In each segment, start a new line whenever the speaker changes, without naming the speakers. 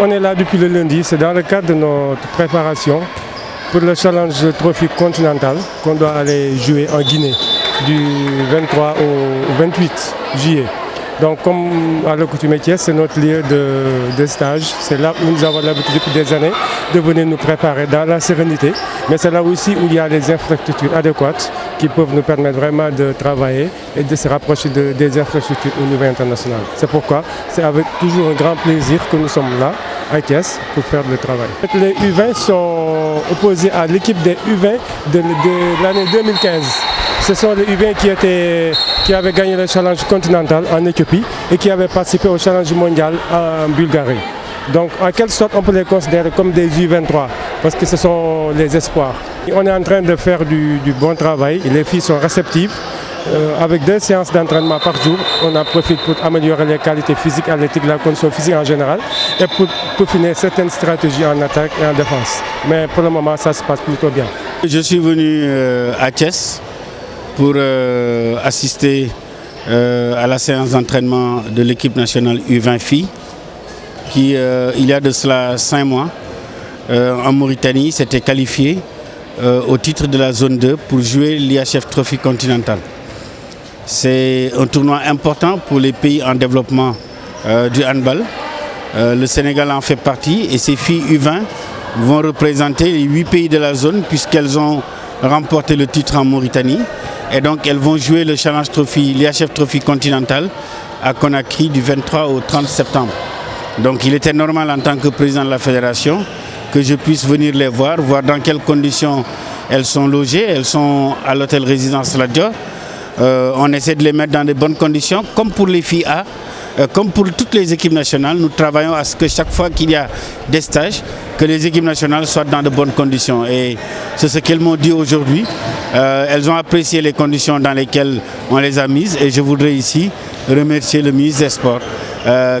on est là depuis le lundi, c'est dans le cadre de notre préparation pour le challenge Trophy continental qu'on doit aller jouer en Guinée du 23 au 28 juillet. Donc comme à l'accoutumée Thiès, c'est notre lieu de stage. C'est là où nous avons l'habitude depuis des années de venir nous préparer dans la sérénité. Mais c'est là aussi où il y a les infrastructures adéquates qui peuvent nous permettre vraiment de travailler et de se rapprocher des infrastructures au niveau international. C'est pourquoi c'est avec toujours un grand plaisir que nous sommes là à Thiès pour faire le travail. Les U20 sont opposés à l'équipe des U20 de l'année 2015. Ce sont les U20 qui avaient gagné le challenge continental en Éthiopie et qui avaient participé au challenge mondial en Bulgarie. Donc en quelque sorte on peut les considérer comme des U23 parce que ce sont les espoirs. On est en train de faire du bon travail, les filles sont réceptives. Avec 2 séances d'entraînement par jour, on en profite pour améliorer les qualités physiques, athlétiques, la condition physique en général et pour peaufiner certaines stratégies en attaque et en défense. Mais pour le moment ça se passe plutôt bien.
Je suis venu à Thiès pour assister à la séance d'entraînement de l'équipe nationale U20 filles qui, il y a de cela 5 mois, en Mauritanie, s'était qualifiée au titre de la zone 2 pour jouer l'IHF Trophy continental. C'est un tournoi important pour les pays en développement du handball. Le Sénégal en fait partie et ces filles U20 vont représenter les 8 pays de la zone puisqu'elles ont remporté le titre en Mauritanie. Et donc elles vont jouer le Challenge Trophy, l'IHF Trophy continental à Conakry du 23 au 30 septembre. Donc il était normal en tant que président de la fédération que je puisse venir les voir dans quelles conditions elles sont logées. Elles sont à l'hôtel résidence La Dior. On essaie de les mettre dans de bonnes conditions, comme pour les filles A, comme pour toutes les équipes nationales. Nous travaillons à ce que chaque fois qu'il y a des stages, que les équipes nationales soient dans de bonnes conditions. Et c'est ce qu'elles m'ont dit aujourd'hui. Elles ont apprécié les conditions dans lesquelles on les a mises. Et je voudrais ici remercier le ministre des Sports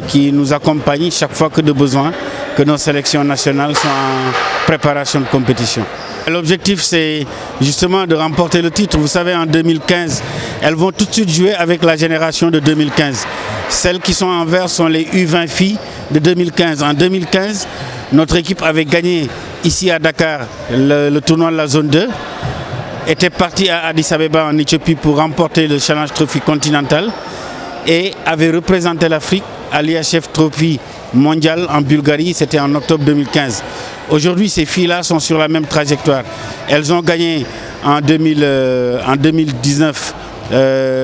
qui nous accompagne chaque fois que de besoin, que nos sélections nationales sont en préparation de compétition. L'objectif, c'est justement de remporter le titre. Vous savez, en 2015, elles vont tout de suite jouer avec la génération de 2015. Celles qui sont en vert sont les U20 filles de 2015. En 2015, notre équipe avait gagné ici à Dakar le tournoi de la zone 2, était partie à Addis Abeba en Éthiopie pour remporter le Challenge Trophy continental et avait représenté l'Afrique à l'IHF Trophy mondial en Bulgarie, c'était en octobre 2015. Aujourd'hui, ces filles-là sont sur la même trajectoire. Elles ont gagné en 2019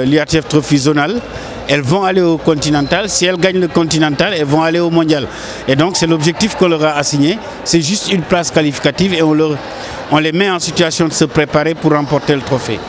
l'IHF Trophy zonal. Elles vont aller au continental. Si elles gagnent le continental, elles vont aller au mondial. Et donc, c'est l'objectif qu'on leur a assigné. C'est juste une place qualificative et on les met en situation de se préparer pour remporter le trophée.